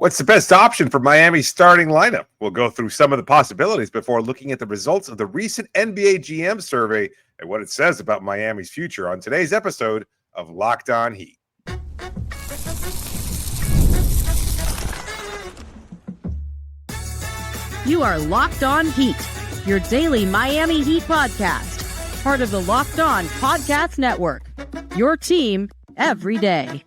What's the best option for Miami's starting lineup? We'll go through some of the possibilities before looking at the results of the recent NBA GM survey and what it says about Miami's future on today's episode of Locked On Heat. You are Locked On Heat, your daily Miami Heat podcast, part of the Locked On Podcast Network, your team every day.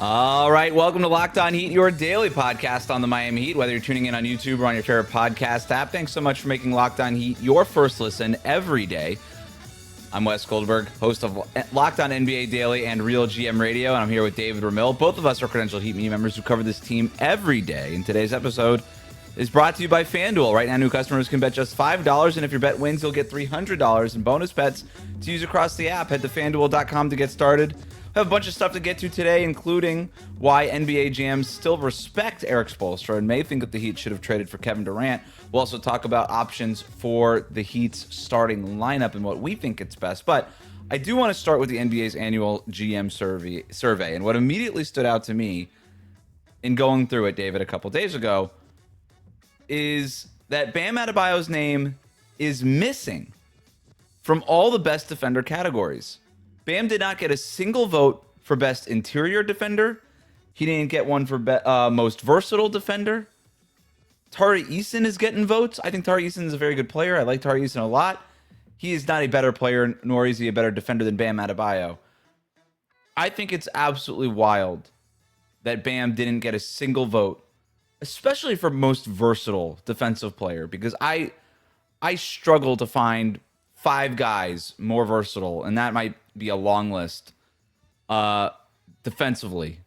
All right, welcome to Locked On Heat, your daily podcast on the Miami Heat, whether you're tuning in on YouTube or on your favorite podcast app. Thanks so much for making Locked On Heat your first listen every day. I'm Wes Goldberg, host of Locked On NBA Daily and Real GM Radio, and I'm here with David Ramil. Both of us are credentialed Heat media members who cover this team every day. And today's episode is brought to you by FanDuel. Right now, new customers can bet just $5, and if your bet wins, you'll get $300 in bonus bets to use across the app. Head to FanDuel.com to get started. We have a bunch of stuff to get to today, including why NBA GMs still respect Erik Spoelstra and may think that the Heat should have traded for Kevin Durant. We'll also talk about options for the Heat's starting lineup and what we think it's best. But I do want to start with the NBA's annual GM survey. And what immediately stood out to me in going through it, David, a couple days ago, is that Bam Adebayo's name is missing from all the best defender categories. Bam did not get a single vote for best interior defender. He didn't get one for most versatile defender. Tari Eason is getting votes. I think Tari Eason is a very good player. I like Tari Eason a lot. He is not a better player, nor is he a better defender than Bam Adebayo. I think it's absolutely wild that Bam didn't get a single vote, especially for most versatile defensive player, because I struggle to find 5 guys more versatile, and that might be a long list defensively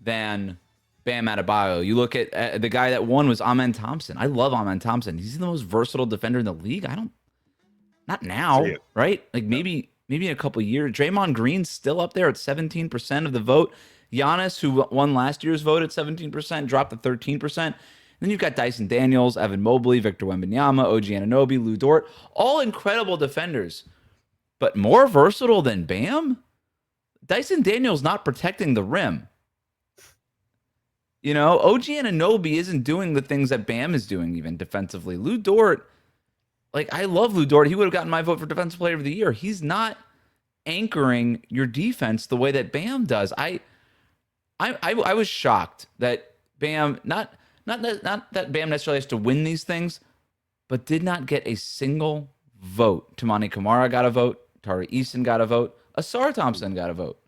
than Bam Adebayo. You look at the guy that won was Amen Thompson. I love Amen Thompson. He's the most versatile defender in the league. Not now, right? Like maybe in a couple of years. Draymond Green's still up there at 17% of the vote. Giannis, who won last year's vote at 17%, dropped to 13%. Then you've got Dyson Daniels, Evan Mobley, Victor Wembanyama, OG Anunoby, Lou Dort, all incredible defenders. But more versatile than Bam? Dyson Daniels not protecting the rim. You know, OG Anunoby isn't doing the things that Bam is doing even defensively. Lou Dort, like, I love Lou Dort. He would have gotten my vote for Defensive Player of the Year. He's not anchoring your defense the way that Bam does. I was shocked that Bam, not that Bam necessarily has to win these things, but did not get a single vote. Tamani Kamara got a vote. Tari Eason got a vote. Asar Thompson got a vote.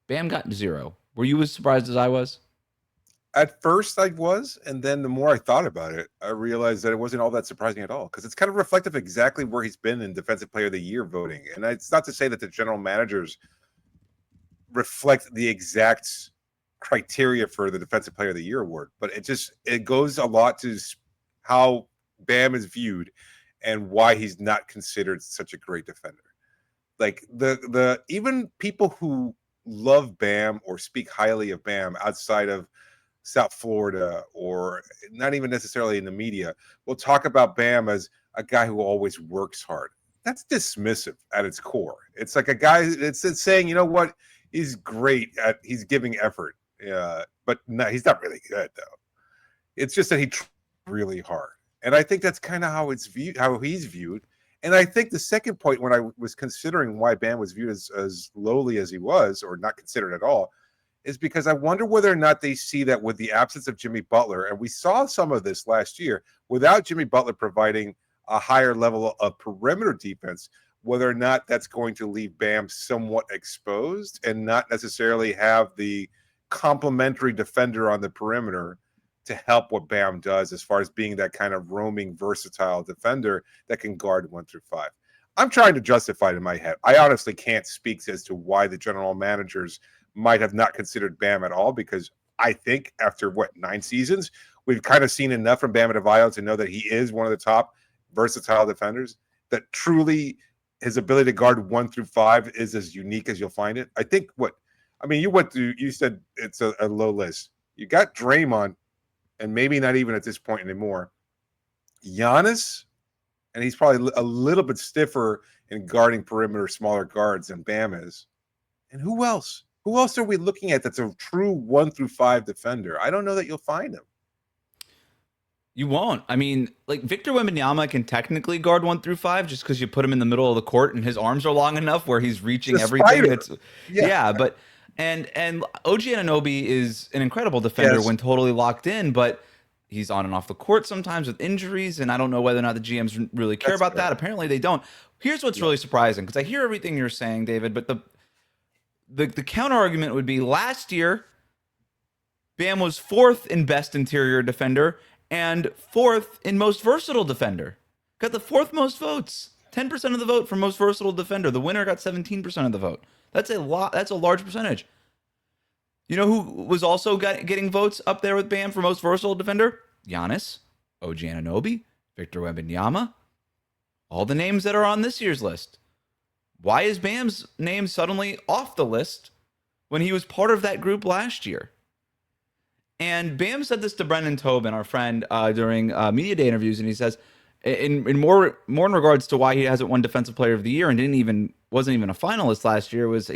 Bam got 0. Were you as surprised as I was? At first I was, and then the more I thought about it, I realized that it wasn't all that surprising at all, because it's kind of reflective of exactly where he's been in Defensive Player of the Year voting. And it's not to say that the general managers reflect the exact criteria for the Defensive Player of the Year award, but it goes a lot to how Bam is viewed and why he's not considered such a great defender. Like the even people who love Bam or speak highly of Bam outside of South Florida, or not even necessarily in the media, will talk about Bam as a guy who always works hard. That's dismissive at its core. It's like a guy, it's saying, you know what, he's great at, he's giving effort. But no, he's not really good though. It's just that he tries really hard. And I think that's kind of how it's viewed, how he's viewed. And I think the second point, when I was considering why Bam was viewed as lowly as he was, or not considered at all, is because I wonder whether or not they see that with the absence of Jimmy Butler, and we saw some of this last year, without Jimmy Butler providing a higher level of perimeter defense, whether or not that's going to leave Bam somewhat exposed and not necessarily have the complementary defender on the perimeter to help what Bam does as far as being that kind of roaming, versatile defender that can guard 1 through 5. I'm trying to justify it in my head. I honestly can't speak as to why the general managers might have not considered Bam at all, because I think after 9 seasons, we've kind of seen enough from Bam Adebayo to know that he is one of the top versatile defenders, that truly his ability to guard 1 through 5 is as unique as you'll find it. I think you said it's a low list. You got Draymond, and maybe not even at this point anymore, Giannis, and he's probably a little bit stiffer in guarding perimeter smaller guards than Bam is. And who else? Who else are we looking at that's a true 1 through 5 defender? I don't know that you'll find him. You won't. I mean, like Victor Wembanyama can technically guard 1 through 5 just because you put him in the middle of the court and his arms are long enough where he's reaching everything. It's, yeah, but and OG Anunoby is an incredible defender when totally locked in, but he's on and off the court sometimes with injuries, and I don't know whether or not the GMs really care about that. Apparently they don't. Here's what's really surprising, because I hear everything you're saying, David, but the counter argument would be last year Bam was 4th in best interior defender and 4th in most versatile defender. Got the 4th most votes. 10% of the vote for most versatile defender. The winner got 17% of the vote. That's a lot. That's a large percentage. You know who was also getting votes up there with Bam for most versatile defender? Giannis, OG Anunoby, Victor Wembanyama. All the names that are on this year's list. Why is Bam's name suddenly off the list when he was part of that group last year? And Bam said this to Brendan Tobin, our friend, during media day interviews, and he says, in more in regards to why he hasn't won Defensive Player of the Year and wasn't even a finalist last year, was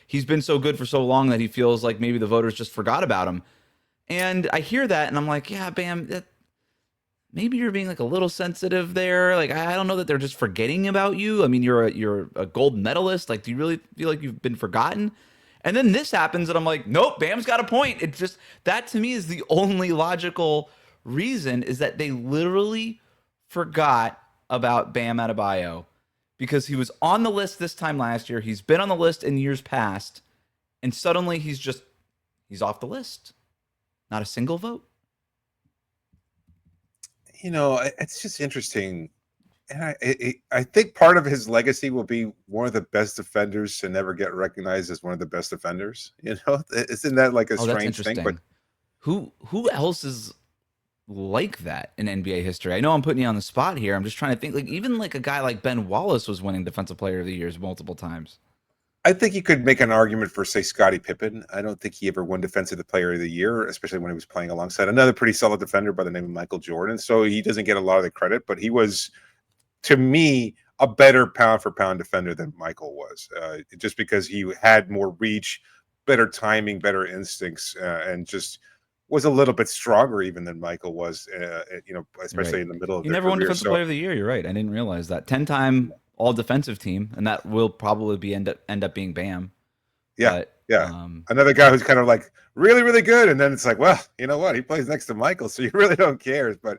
he's been so good for so long that he feels like maybe the voters just forgot about him. And I hear that, and I'm like, yeah, Bam, maybe you're being like a little sensitive there. Like, I don't know that they're just forgetting about you. I mean, you're a gold medalist. Like, do you really feel like you've been forgotten? And then this happens, and I'm like, nope, Bam's got a point. It's just, that to me is the only logical reason, is that they literally forgot about Bam Adebayo because he was on the list this time last year. He's been on the list in years past, and suddenly he's off the list. Not a single vote. You know, it's just interesting. And I think part of his legacy will be one of the best defenders to never get recognized as one of the best defenders. You know, isn't that like a strange thing? But who else is like that in NBA history? I know I'm putting you on the spot here. I'm just trying to think. Like, even like a guy like Ben Wallace was winning Defensive Player of the Year multiple times. I think you could make an argument for, say, Scottie Pippen. I don't think he ever won Defensive Player of the Year, especially when he was playing alongside another pretty solid defender by the name of Michael Jordan. So he doesn't get a lot of the credit, but he was, to me, a better pound-for-pound defender than Michael was, just because he had more reach, better timing, better instincts, and just was a little bit stronger even than Michael was, especially in the middle of their never won career. Defensive Player of the Year. You're right. I didn't realize that. 10-time all-defensive team, and that will probably end up being Bam. Yeah, another guy who's kind of like really, really good, and then it's like, well, you know what? He plays next to Michael, so you really don't care. But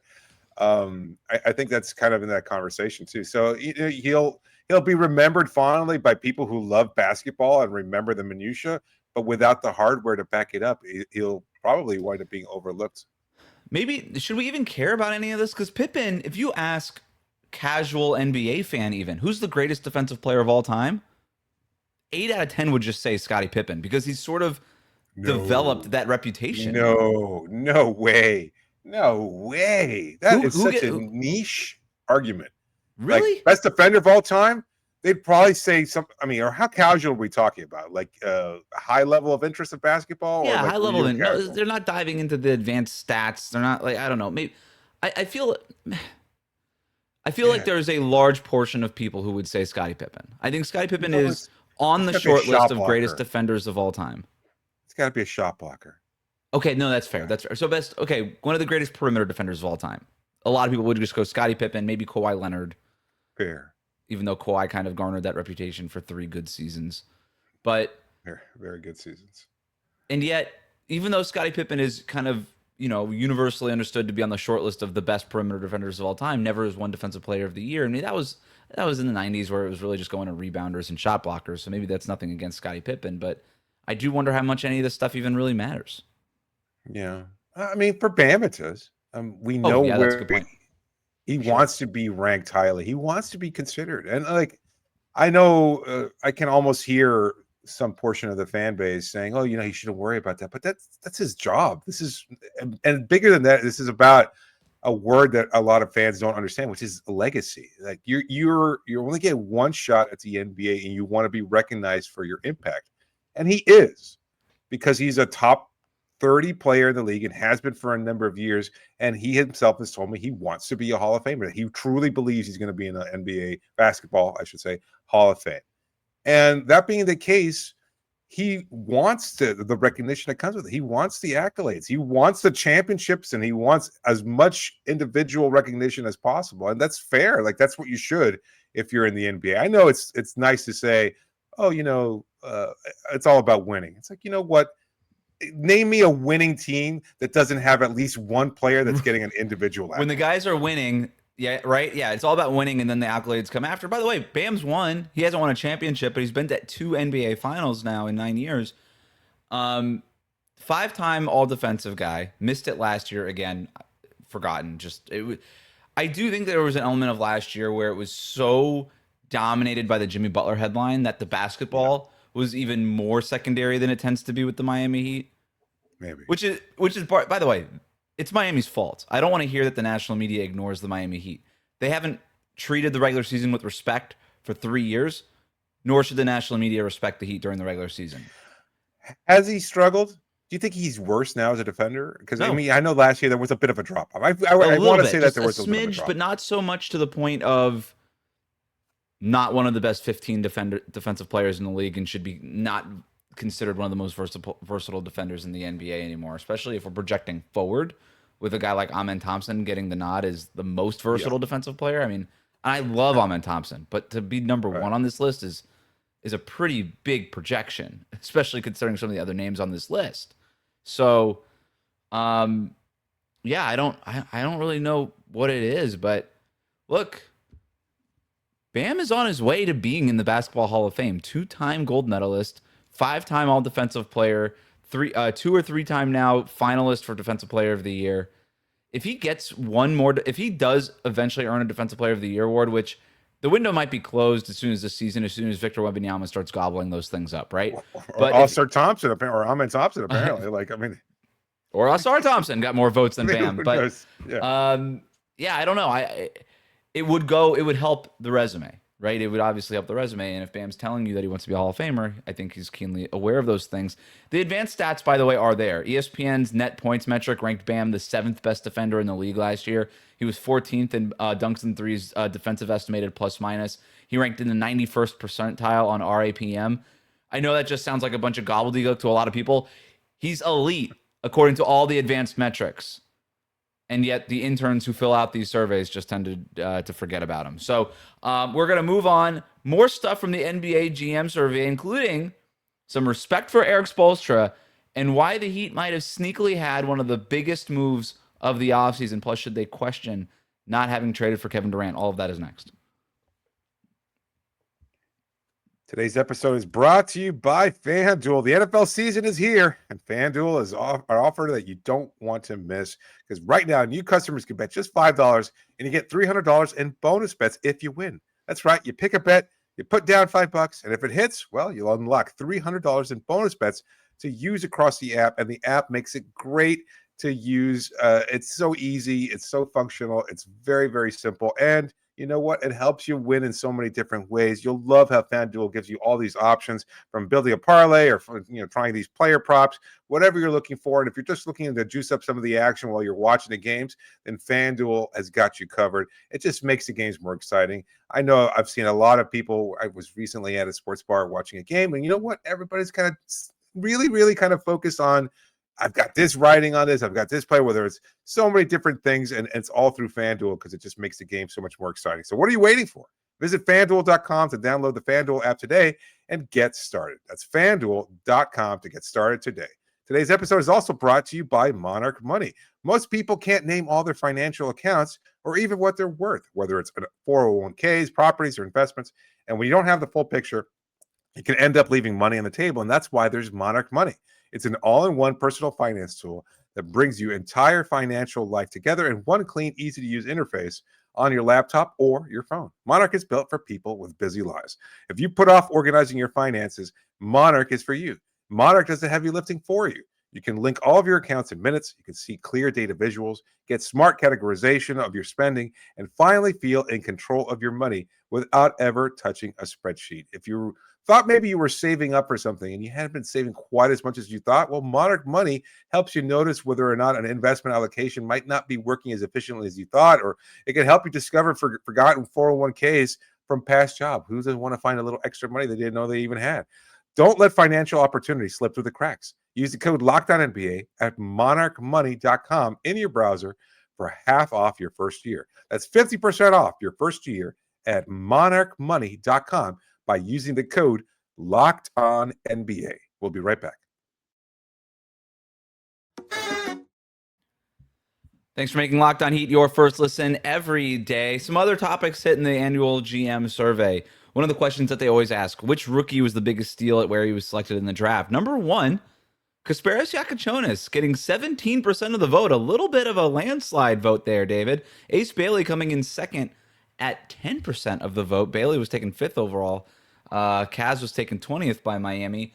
I think that's kind of in that conversation too. So he'll be remembered fondly by people who love basketball and remember the minutia, but without the hardware to back it up, he'll probably wind up being overlooked. Maybe should we even care about any of this? Because Pippen, if you ask casual NBA fan, even who's the greatest defensive player of all time, 8 out of 10 would just say Scottie Pippen, because he's sort of developed that reputation. No way. That is such a niche argument. Really? Like, best defender of all time? They'd probably say something. I mean, or how casual are we talking about? Like a high level of interest in basketball? Yeah, or like high level. No, they're not diving into the advanced stats. They're not like, I don't know. Maybe I feel like there's a large portion of people who would say Scottie Pippen. I think Scottie Pippen is on the short list of greatest defenders of all time. It's got to be a shot blocker. Okay, no, that's fair. That's fair. So one of the greatest perimeter defenders of all time. A lot of people would just go Scottie Pippen, maybe Kawhi Leonard. Fair. Even though Kawhi kind of garnered that reputation for 3 good seasons. But very good seasons. And yet, even though Scottie Pippen is kind of, universally understood to be on the short list of the best perimeter defenders of all time, never has won Defensive Player of the Year. I mean, that was in the 90s, where it was really just going to rebounders and shot blockers. So maybe that's nothing against Scottie Pippen, but I do wonder how much any of this stuff even really matters. Yeah. I mean, for Bam, it does. We know where he wants to be ranked highly. He wants to be considered. And I know I can almost hear some portion of the fan base saying, oh, he shouldn't worry about that. But that's his job. This is, and bigger than that, this is about a word that a lot of fans don't understand, which is legacy. Like you only get one shot at the NBA, and you want to be recognized for your impact. And he is, because he's a top 30 player in the league and has been for a number of years. And he himself has told me he wants to be a Hall of Famer. He truly believes he's going to be in the NBA basketball, I should say, Hall of Fame. And that being the case, he wants the recognition that comes with it. He wants the accolades. He wants the championships, and he wants as much individual recognition as possible. And that's fair. Like, that's what you should if you're in the NBA. I know it's nice to say, oh, it's all about winning. It's like, you know what? Name me a winning team that doesn't have at least one player that's getting an individual accolade. When the guys are winning, yeah, right? Yeah, it's all about winning, and then the accolades come after. By the way, Bam's won. He hasn't won a championship, but he's been to 2 NBA finals now in 9 years. 5-time all-defensive guy. Missed it last year again. Forgotten. I do think there was an element of last year where it was so dominated by the Jimmy Butler headline that the basketball was even more secondary than it tends to be with the Miami Heat. Maybe. Which is by the way, it's Miami's fault. I don't want to hear that the national media ignores the Miami Heat. They haven't treated the regular season with respect for 3 years, nor should the national media respect the Heat during the regular season. Has he struggled? Do you think he's worse now as a defender? Because No. I mean, I know last year there was a bit of a drop off. I little want to bit, say that just there was a a bit of a smidge, drop. but not so much to the point of not one of the best 15 defensive players in the league and should be not considered one of the most versatile defenders in the NBA anymore, especially if we're projecting forward with a guy like Amen Thompson getting the nod as the most versatile defensive player. I mean, I love Amen Thompson, but to be number one on this list is a pretty big projection, especially considering some of the other names on this list. So, yeah, I don't really know what it is, but look, Bam is on his way to being in the Basketball Hall of Fame. 2-time gold medalist, 5-time all-defensive player, 2 or 3-time now finalist for Defensive Player of the Year. If he gets one more, if he does eventually earn a Defensive Player of the Year award, which the window might be closed as soon as this season, as soon as Victor Wembanyama starts gobbling those things up, right? But All-Star Thompson, or Amen Thompson, apparently. Or All-Star Thompson got more votes than Bam. But yeah, I don't know. It would help the resume, right? It would obviously help the resume. And if Bam's telling you that he wants to be a Hall of Famer, I think he's keenly aware of those things. The advanced stats, by the way, are there. ESPN's net points metric ranked Bam the 7th best defender in the league last year. He was 14th in dunks and threes defensive estimated plus minus. He ranked in the 91st percentile on RAPM. I know that just sounds like a bunch of gobbledygook to a lot of people. He's elite according to all the advanced metrics. And yet the interns who fill out these surveys just tend to forget about him. So we're going to move on. More stuff from the NBA GM survey, including some respect for Erik Spoelstra and why the Heat might have sneakily had one of the biggest moves of the offseason. Plus, should they question not having traded for Kevin Durant? All of that is next. Today's episode is brought to you by FanDuel. The NFL season is here, and FanDuel is an offer that you don't want to miss. Because right now, new customers can bet just $5, and you get $300 in bonus bets if you win. That's right. You pick a bet, you put down $5, and if it hits, well, you'll unlock $300 in bonus bets to use across the app, and the app makes it great to use. It's so easy. It's so functional. It's very, very simple. And you know what? It helps you win in so many different ways. You'll love how FanDuel gives you all these options, from building a parlay or trying these player props, whatever you're looking for. And if you're just looking to juice up some of the action while you're watching the games, then FanDuel has got you covered. It just makes the games more exciting. I know I've seen a lot of people. I was recently at a sports bar watching a game, and you know what? Everybody's kind of really, really kind of focused on, I've got this writing on this, I've got this player, whether it's so many different things, and it's all through FanDuel because it just makes the game so much more exciting. So what are you waiting for? Visit FanDuel.com to download the FanDuel app today and get started. That's FanDuel.com to get started today. Today's episode is also brought to you by Monarch Money. Most people can't name all their financial accounts or even what they're worth, whether it's 401ks, properties, or investments. And when you don't have the full picture, you can end up leaving money on the table, and that's why there's Monarch Money. It's an all-in-one personal finance tool that brings your entire financial life together in one clean, easy-to-use interface on your laptop or your phone. Monarch is built for people with busy lives. If you put off organizing your finances, Monarch is for you. Monarch does the heavy lifting for you. You can link all of your accounts in minutes. You can see clear data visuals, get smart categorization of your spending, and finally feel in control of your money without ever touching a spreadsheet. If you thought maybe you were saving up for something and you hadn't been saving quite as much as you thought, well, Monarch Money helps you notice whether or not an investment allocation might not be working as efficiently as you thought, or it can help you discover forgotten 401ks from past jobs. Who doesn't want to find a little extra money they didn't know they even had? Don't let financial opportunity slip through the cracks. Use the code LOCKEDONNBA at monarchmoney.com in your browser for half off your first year. That's 50% off your first year at monarchmoney.com by using the code LOCKEDONNBA. We'll be right back. Thanks for making Locked On Heat your first listen every day. Some other topics hit in the annual GM survey. One of the questions that they always ask, which rookie was the biggest steal at where he was selected in the draft? Number one, Kasparas Giacochonis getting 17% of the vote. A little bit of a landslide vote there, David. Ace Bailey coming in second at 10% of the vote. Bailey was taken 5th overall. Kaz was taken 20th by Miami.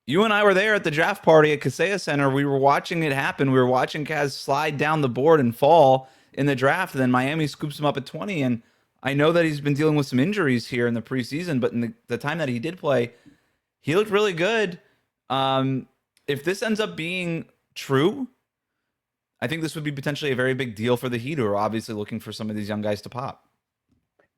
You and I were there at the draft party at Kaseya Center. We were watching it happen. We were watching Kaz slide down the board and fall in the draft. And then Miami scoops him up at 20. And I know that he's been dealing with some injuries here in the preseason, but in the time that he did play, he looked really good. If this ends up being true, I think this would be potentially a very big deal for the Heat, who are obviously looking for some of these young guys to pop.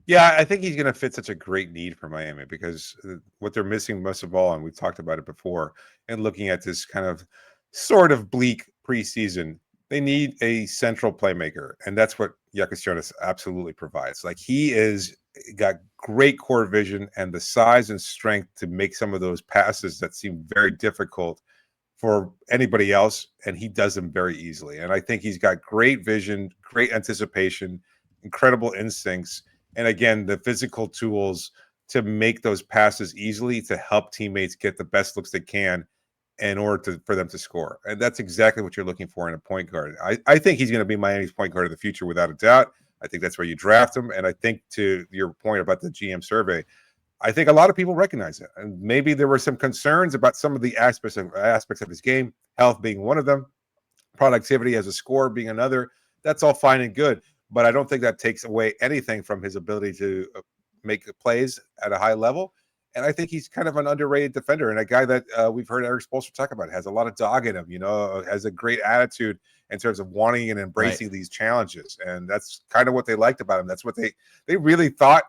Yeah, I think he's going to fit such a great need for Miami because what they're missing most of all, and we've talked about it before, and looking at this kind of sort of bleak preseason, they need a central playmaker, and that's what Giacochonis absolutely provides. Like, he is got great core vision and the size and strength to make some of those passes that seem very difficult for anybody else, and he does them very easily. And I think he's got great vision, great anticipation, incredible instincts, and again, the physical tools to make those passes easily to help teammates get the best looks they can in order for them to score. And that's exactly what you're looking for in a point guard. I think he's going to be Miami's point guard of the future without a doubt. I think that's where you draft him. And I think, to your point about the GM survey, I think a lot of people recognize it. And maybe there were some concerns about some of the aspects of his game, health being one of them, productivity as a scorer being another. That's all fine and good. But I don't think that takes away anything from his ability to make plays at a high level. And I think he's kind of an underrated defender and a guy that we've heard Erik Spoelstra talk about. Has a lot of dog in him, has a great attitude in terms of wanting and embracing these challenges. And that's kind of what they liked about him. That's what they really thought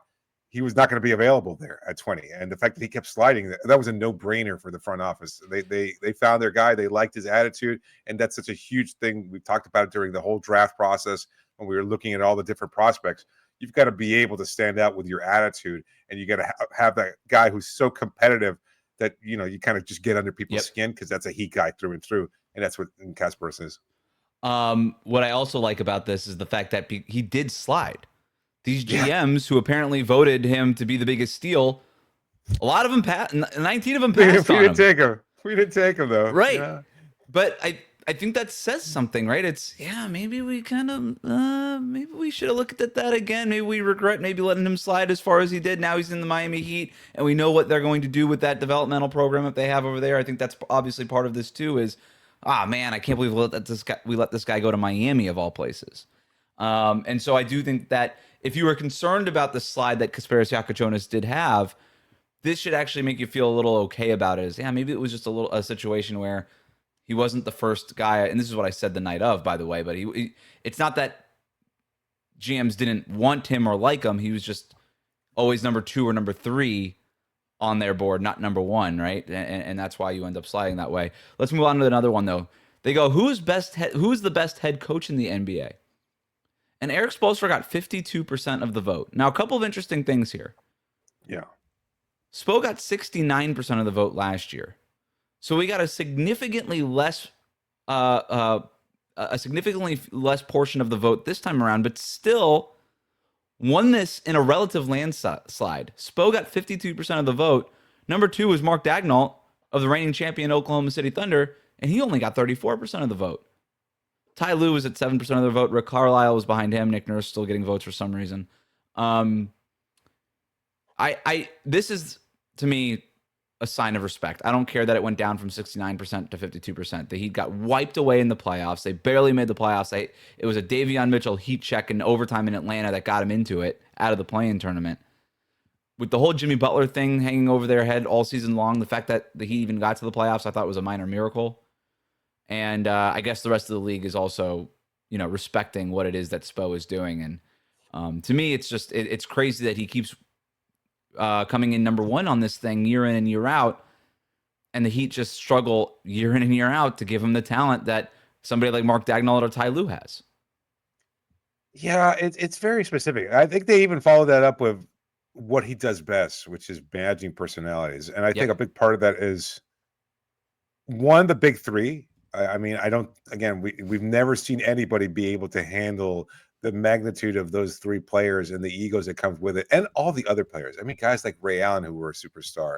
he was not going to be available there at 20. And the fact that he kept sliding, that was a no-brainer for the front office. They found their guy. They liked his attitude. And that's such a huge thing. We've talked about it during the whole draft process when we were looking at all the different prospects. You've got to be able to stand out with your attitude, and you got to have that guy who's so competitive that, you kind of just get under people's skin, because that's a Heat guy through and through. And that's what Kasparas is. What I also like about this is the fact that he did slide. These GMs who apparently voted him to be the biggest steal, a lot of them 19 of them passed on him. We didn't take him though. Right. Yeah. But I think that says something, right? It's, maybe we maybe we should have looked at that again. Maybe we regret maybe letting him slide as far as he did. Now he's in the Miami Heat, and we know what they're going to do with that developmental program that they have over there. I think that's obviously part of this too, is, man, I can't believe we let this guy go to Miami of all places. And so I do think that if you were concerned about the slide that Kasparas Giacochonis did have, this should actually make you feel a little okay about it. Maybe it was just a situation where he wasn't the first guy, and this is what I said the night of, by the way, but it's not that GMs didn't want him or like him. He was just always number 2 or number 3 on their board, not number 1, right? And that's why you end up sliding that way. Let's move on to another one, though. They go, who's the best head coach in the NBA? And Erik Spoelstra got 52% of the vote. Now, a couple of interesting things here. Yeah. Spo got 69% of the vote last year. So we got a significantly less portion of the vote this time around, but still won this in a relative landslide. Spo got 52% of the vote. Number 2 was Mark Daigneault of the reigning champion Oklahoma City Thunder, and he only got 34% of the vote. Ty Lue was at 7% of the vote. Rick Carlisle was behind him. Nick Nurse still getting votes for some reason. This is, to me, a sign of respect. I don't care that it went down from 69% to 52%. The Heat got wiped away in the playoffs. They barely made the playoffs. It was a Davion Mitchell Heat check in overtime in Atlanta that got him into it, out of the play-in tournament. With the whole Jimmy Butler thing hanging over their head all season long, the fact that the Heat even got to the playoffs, I thought was a minor miracle. And I guess the rest of the league is also, respecting what it is that Spo is doing. And to me, it's just, it's crazy that he keeps coming in number 1 on this thing year in and year out. and the Heat just struggle year in and year out to give him the talent that somebody like Mark Dagnall or Ty Lue has. Yeah, it's very specific. I think they even follow that up with what he does best, which is managing personalities. And I think a big part of that is one, the big three. I mean, I don't. Again, we've never seen anybody be able to handle the magnitude of those three players and the egos that comes with it, and all the other players. I mean, guys like Ray Allen, who were a superstar,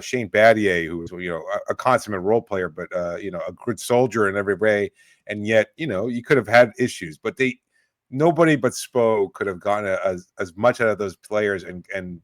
Shane Battier, who was a consummate role player, but a good soldier in every way, and yet you could have had issues, but nobody but Spo could have gotten as much out of those players and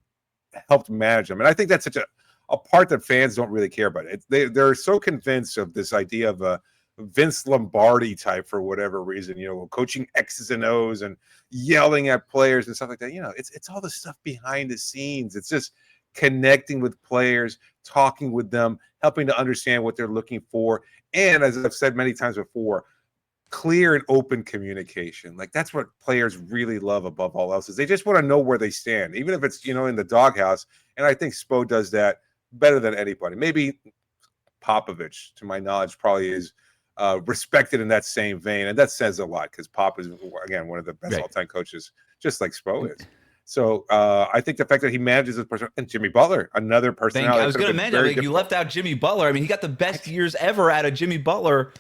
helped manage them. And I think that's such a part that fans don't really care about. They're so convinced of this idea of a Vince Lombardi type for whatever reason, coaching X's and O's and yelling at players and stuff like that. It's all the stuff behind the scenes. It's just connecting with players, talking with them, helping to understand what they're looking for. And as I've said many times before, clear and open communication. Like, that's what players really love above all else, is they just want to know where they stand, even if it's in the doghouse. And I think Spo does that better than anybody. Maybe Popovich, to my knowledge, probably is respected in that same vein, and that says a lot, because Pop is, again, one of the best all-time coaches, just like Spo is. So I think the fact that he manages this person, and Jimmy Butler, another personality. I was going to mention, you left out Jimmy Butler. I mean, he got the best years ever out of Jimmy Butler.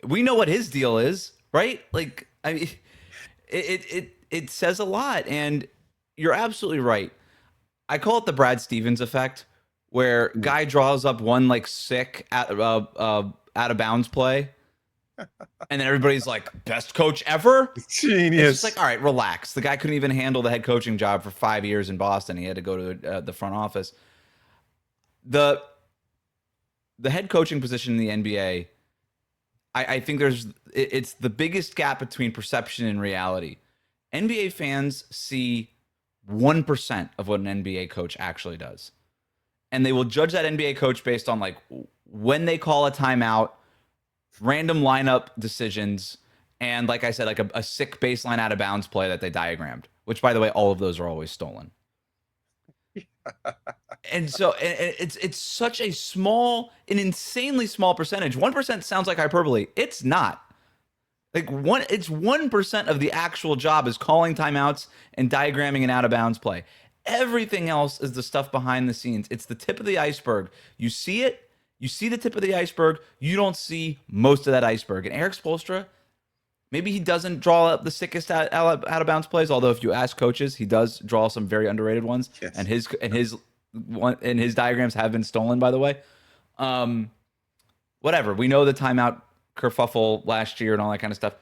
We know what his deal is, right? Like, I mean, it says a lot, and you're absolutely right. I call it the Brad Stevens effect, where guy draws up one like sick out of bounds play, and then everybody's like, best coach ever, genius. It's just like, all right, relax. The guy couldn't even handle the head coaching job for 5 years in Boston. He had to go to the front office. The head coaching position in the NBA, I think it's the biggest gap between perception and reality. NBA fans see 1% of what an NBA coach actually does. And they will judge that NBA coach based on like when they call a timeout, random lineup decisions, and like I said, like a sick baseline out of bounds play that they diagrammed, which, by the way, all of those are always stolen. And so it's such a an insanely small percentage. 1% sounds like hyperbole. It's not. It's 1% of the actual job is calling timeouts and diagramming an out of bounds play. Everything else is the stuff behind the scenes. It's the tip of the iceberg. You see it. You see the tip of the iceberg. You don't see most of that iceberg. And Erik Spoelstra, maybe he doesn't draw up the sickest out of bounds plays. Although if you ask coaches, he does draw some very underrated ones. Yes. And his diagrams have been stolen, by the way. Whatever. We know the timeout kerfuffle last year and all that kind of stuff.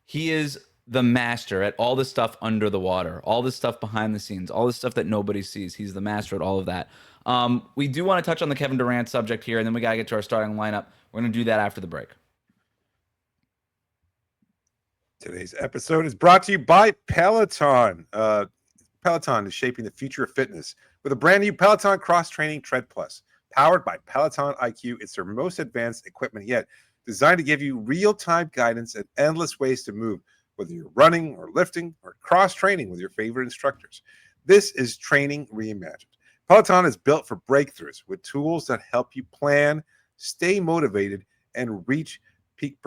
He is the master at all the stuff under the water, all the stuff behind the scenes, all the stuff that nobody sees. He's the master at all of that. We do want to touch on the Kevin Durant subject here, and then we got to get to our starting lineup. We're going to do that after the break. Today's episode is brought to you by Peloton. Peloton is shaping the future of fitness with a brand new Peloton cross-training Tread Plus. Powered by Peloton IQ, it's their most advanced equipment yet, designed to give you real-time guidance and endless ways to move, whether you're running or lifting or cross-training with your favorite instructors. This is training reimagined. Peloton is built for breakthroughs with tools that help you plan, stay motivated, and reach peak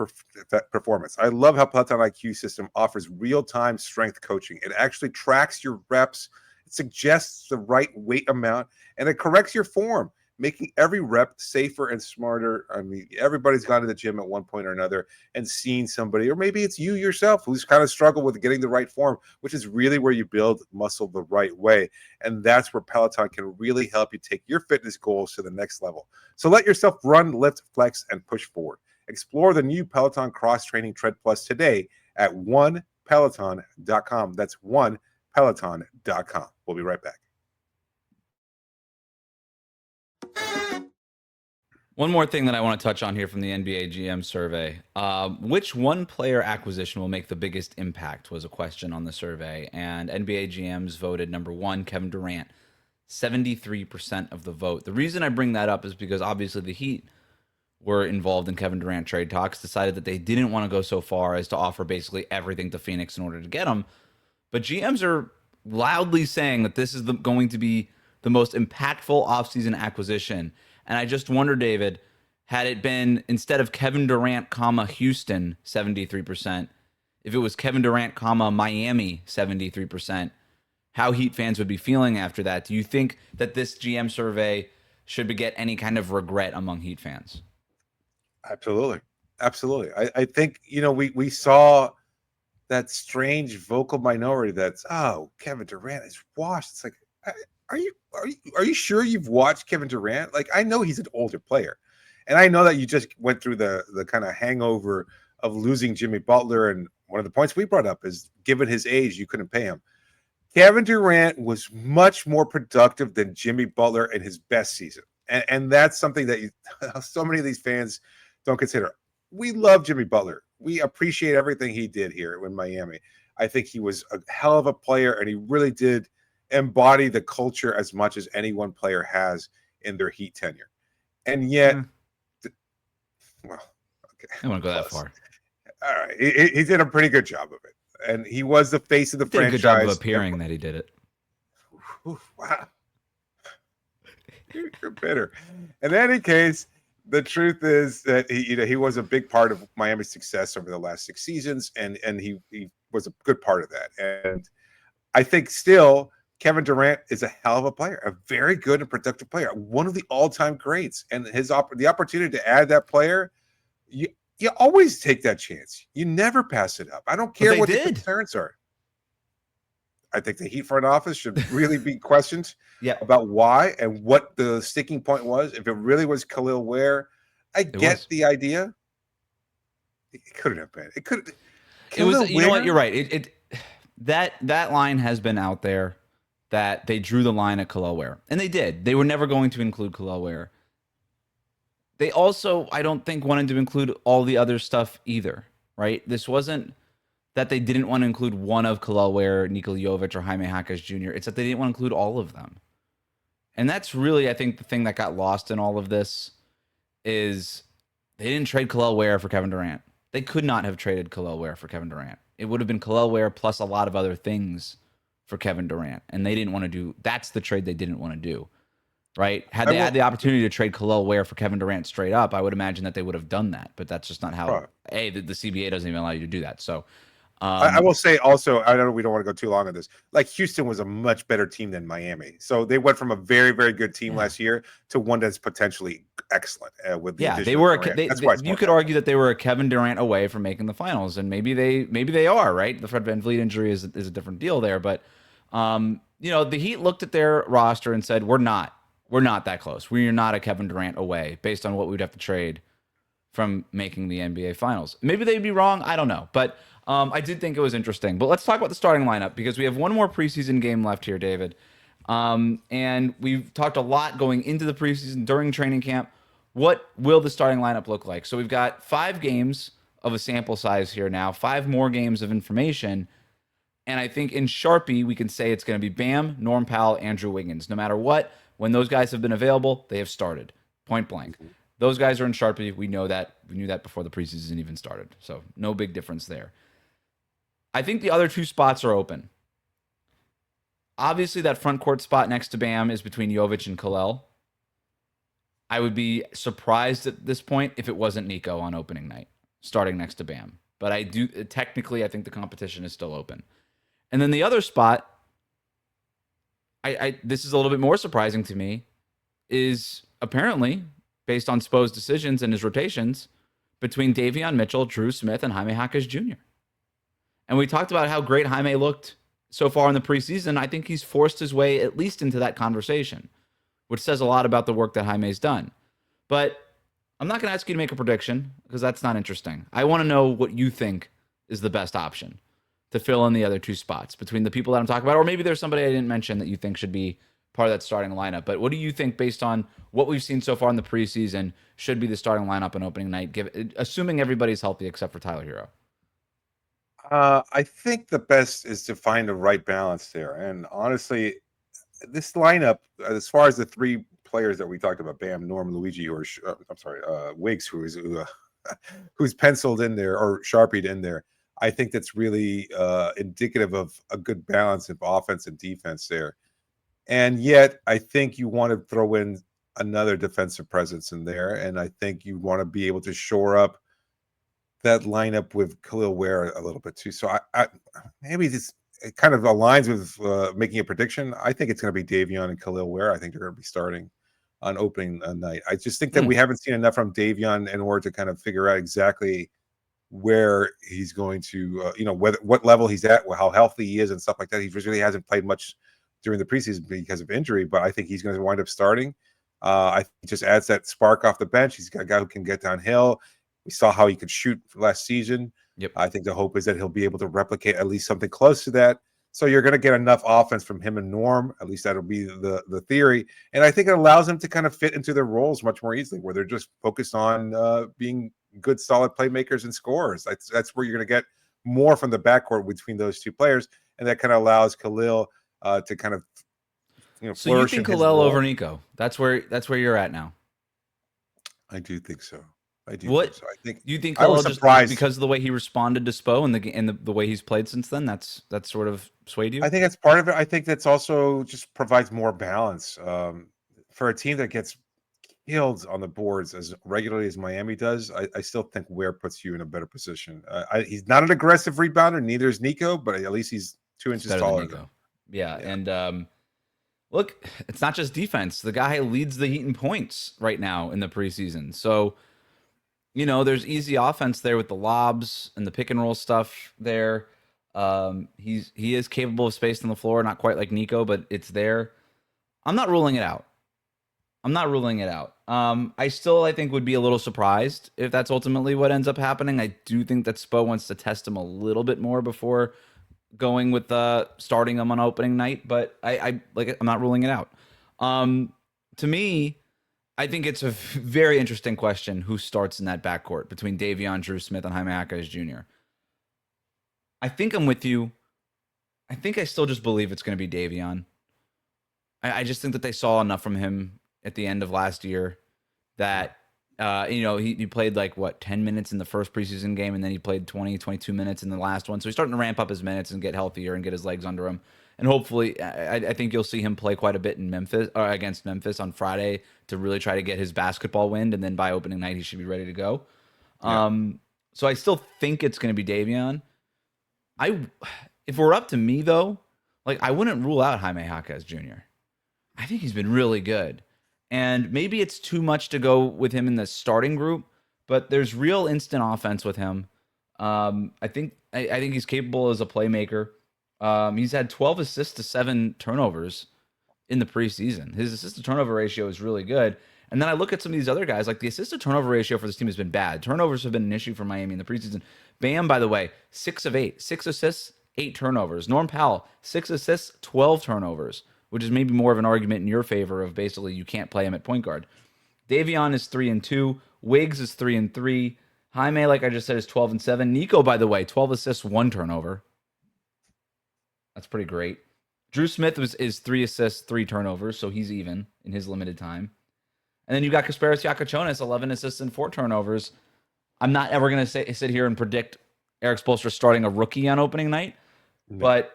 performance. I love how Peloton IQ system offers real-time strength coaching. It actually tracks your reps, it suggests the right weight amount, and it corrects your form, making every rep safer and smarter. I mean, everybody's gone to the gym at one point or another and seen somebody, or maybe it's you yourself who's kind of struggled with getting the right form, which is really where you build muscle the right way. And that's where Peloton can really help you take your fitness goals to the next level. So let yourself run, lift, flex, and push forward. Explore the new Peloton cross-training Tread Plus today at onepeloton.com. That's onepeloton.com. We'll be right back. One more thing that I want to touch on here from the NBA GM survey. Which one player acquisition will make the biggest impact was a question on the survey. And NBA GMs voted number one, Kevin Durant, 73% of the vote. The reason I bring that up is because obviously the Heat were involved in Kevin Durant trade talks, decided that they didn't want to go so far as to offer basically everything to Phoenix in order to get him. But GMs are loudly saying that this is going to be the most impactful offseason acquisition. And I just wonder, David, had it been instead of Kevin Durant, comma Houston 73%, if it was Kevin Durant, comma Miami 73%, how Heat fans would be feeling after that. Do you think that this GM survey should beget any kind of regret among Heat fans? Absolutely. Absolutely. I think, we saw that strange vocal minority that's, oh, Kevin Durant is washed. It's like, are you sure you've watched Kevin Durant? Like, I know he's an older player. And I know that you just went through the kind of hangover of losing Jimmy Butler. And one of the points we brought up is, given his age, you couldn't pay him. Kevin Durant was much more productive than Jimmy Butler in his best season. And that's something that so many of these fans don't consider. We love Jimmy Butler. We appreciate everything he did here in Miami. I think he was a hell of a player, and he really did embody the culture as much as any one player has in their Heat tenure. And yet, well, okay. I don't want to go that far. All right. He did a pretty good job of it. And he was the face of the franchise. Did a good job of appearing that he did it. Wow. You're bitter. In any case, the truth is that he was a big part of Miami's success over the last 6 seasons, and he was a good part of that. And I think still Kevin Durant is a hell of a player, a very good and productive player, one of the all-time greats. And the opportunity to add that player, you always take that chance. You never pass it up. I don't care what the concerns are. I think the Heat front office should really be questioned about why and what the sticking point was. If it really was Kel'el Ware, I get the idea. It couldn't have been. It could. It was. You know what? You're right. That line has been out there that they drew the line at Kel'el Ware, and they did. They were never going to include Kel'el Ware. They also, I don't think, wanted to include all the other stuff either, right? This wasn't that they didn't want to include one of Kel'el Ware, Nikola Jovic, or Jaime Jaquez Jr. It's that they didn't want to include all of them. And that's really, I think, the thing that got lost in all of this is they didn't trade Kel'el Ware for Kevin Durant. They could not have traded Kel'el Ware for Kevin Durant. It would have been Kel'el Ware plus a lot of other things for Kevin Durant. And they didn't want to do, that's the trade they didn't want to do. Right? Had they had the opportunity to trade Kel'el Ware for Kevin Durant straight up, I would imagine that they would have done that. But that's just not how. The CBA doesn't even allow you to do that. So, I will say also, I know we don't want to go too long on this. Like, Houston was a much better team than Miami, so they went from a very, very good team last year to one that's potentially excellent. With the they were. You could argue that they were a Kevin Durant away from making the finals, and maybe they are, right. The Fred VanVleet injury is a different deal there, but the Heat looked at their roster and said, We're not that close. We're not a Kevin Durant away based on what we'd have to trade from making the NBA Finals. Maybe they'd be wrong. I don't know. But I did think it was interesting. But let's talk about the starting lineup because we have one more preseason game left here, David. And we've talked a lot going into the preseason, during training camp. What will the starting lineup look like? So we've got 5 games of a sample size here now, 5 more games of information. And I think in Sharpie, we can say it's going to be Bam, Norm Powell, Andrew Wiggins. No matter what, when those guys have been available, they have started, point blank. Those guys are in Sharpie. We know that. We knew that before the preseason even started. So no big difference there. I think the other 2 spots are open. Obviously, that front court spot next to Bam is between Jovic and Kel'el. I would be surprised at this point if it wasn't Nico on opening night, starting next to Bam. But I think the competition is still open. And then the other spot, this is a little bit more surprising to me, is apparently, based on Spo's decisions and his rotations, between Davion Mitchell, Drew Smith, and Jaime Jaquez Jr. And we talked about how great Jaime looked so far in the preseason. I think he's forced his way at least into that conversation, which says a lot about the work that Jaime's done. But I'm not going to ask you to make a prediction because that's not interesting. I want to know what you think is the best option to fill in the other 2 spots between the people that I'm talking about, or maybe there's somebody I didn't mention that you think should be part of that starting lineup. But what do you think, based on what we've seen so far in the preseason, should be the starting lineup on opening night, assuming everybody's healthy except for Tyler Hero? I think the best is to find the right balance there. And honestly, this lineup, as far as the 3 players that we talked about, Bam, Norm, Luigi, or Wiggs, who's penciled in there or sharpied in there, I think that's really indicative of a good balance of offense and defense there. And yet, I think you want to throw in another defensive presence in there, and I think you want to be able to shore up that lineup with Kel'el Ware a little bit too. So I maybe this it kind of aligns with making a prediction. I think it's going to be Davion and Kel'el Ware. I think they're going to be starting on opening night. I just think that we haven't seen enough from Davion in order to kind of figure out exactly where he's going to, what level he's at, how healthy he is, and stuff like that. He really hasn't played much during the preseason because of injury, but I think he's going to wind up starting. I think he just adds that spark off the bench. He's got a guy who can get downhill. We saw how he could shoot last season. Yep. I think the hope is that he'll be able to replicate at least something close to that. So you're going to get enough offense from him and Norm. At least that'll be the theory. And I think it allows them to kind of fit into their roles much more easily, where they're just focused on being good, solid playmakers and scorers. That's where you're going to get more from the backcourt between those two players. And that kind of allows Kel'el to kind of, so you think Kel'el over Nico? That's where you're at now. I do think so. I do. What? Think so. I think you think I was Kel'el just surprised because of the way he responded to Spo and the way he's played since then? That's sort of swayed you. I think that's part of it. I think that's also just provides more balance for a team that gets killed on the boards as regularly as Miami does. I still think Ware puts you in a better position. He's not an aggressive rebounder, neither is Nico, but at least he's 2 inches taller than Nico. Yeah, and look, it's not just defense. The guy leads the Heat in points right now in the preseason. So, there's easy offense there with the lobs and the pick and roll stuff there. He is capable of space on the floor, not quite like Nico, but it's there. I'm not ruling it out. I think would be a little surprised if that's ultimately what ends up happening. I do think that Spo wants to test him a little bit more before going with starting him on opening night, but I'm not ruling it out. To me, I think it's a very interesting question who starts in that backcourt between Davion, Drew Smith, and Jaime Jaquez Jr. I think I'm with you. I think I still just believe it's going to be Davion. I just think that they saw enough from him at the end of last year that, he played 10 minutes in the first preseason game, and then he played 20, 22 minutes in the last one. So he's starting to ramp up his minutes and get healthier and get his legs under him. And hopefully, I think you'll see him play quite a bit in Memphis or against Memphis on Friday to really try to get his basketball wind. And then by opening night, he should be ready to go. Yeah. So I still think it's going to be Davion. If we're up to me, though, I wouldn't rule out Jaime Jaquez Jr. I think he's been really good. And maybe it's too much to go with him in the starting group, but there's real instant offense with him. I think he's capable as a playmaker. He's had 12 assists to 7 turnovers in the preseason. His assist to turnover ratio is really good. And then I look at some of these other guys, the assist to turnover ratio for this team has been bad. Turnovers have been an issue for Miami in the preseason. Bam, by the way, 6 of 8, 6 assists, 8 turnovers. Norm Powell, 6 assists, 12 turnovers, which is maybe more of an argument in your favor of basically you can't play him at point guard. Davion is 3-2. Wiggs is 3-3. Jaime, like I just said, is 12-7. Nico, by the way, 12 assists, 1 turnover. That's pretty great. Drew Smith is 3 assists, 3 turnovers, so he's even in his limited time. And then you got Kasparas Yakachonis, 11 assists and 4 turnovers. I'm not ever going to sit here and predict Erik Spoelstra starting a rookie on opening night, but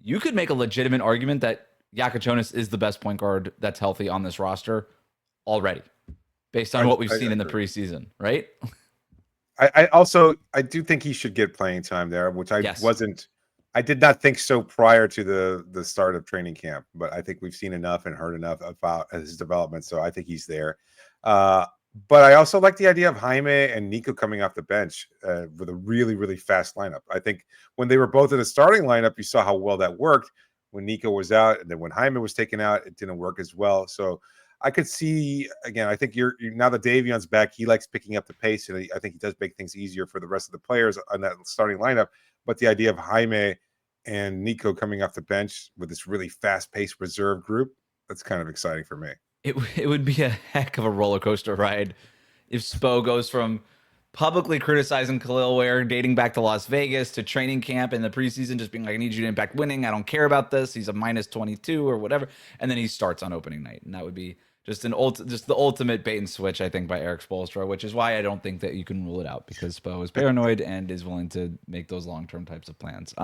you could make a legitimate argument that Yakachonis is the best point guard that's healthy on this roster already, based on what we've seen in the preseason, right? I do think he should get playing time there, which I did not think so prior to the start of training camp, but I think we've seen enough and heard enough about his development, so I think he's there. But I also like the idea of Jaime and Nico coming off the bench with a really, really fast lineup. I think when they were both in the starting lineup, you saw how well that worked when Nico was out, and then when Jaime was taken out, it didn't work as well. So I could see, again, I think you're now that Davion's back, he likes picking up the pace, and I think he does make things easier for the rest of the players on that starting lineup. But the idea of Jaime and Nico coming off the bench with this really fast-paced reserve group, that's kind of exciting for me. It would be a heck of a roller coaster ride if Spo goes from publicly criticizing Kel'el Ware dating back to Las Vegas to training camp in the preseason, just being like, I need you to impact winning. I don't care about this. He's a -22 or whatever. And then he starts on opening night. And that would be just the ultimate bait and switch, I think, by Erik Spoelstra, which is why I don't think that you can rule it out, because Spo is paranoid and is willing to make those long-term types of plans.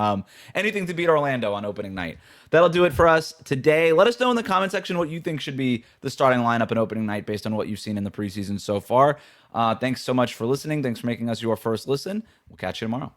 Anything to beat Orlando on opening night. That'll do it for us today. Let us know in the comment section what you think should be the starting lineup on opening night based on what you've seen in the preseason so far. Thanks so much for listening. Thanks for making us your first listen. We'll catch you tomorrow.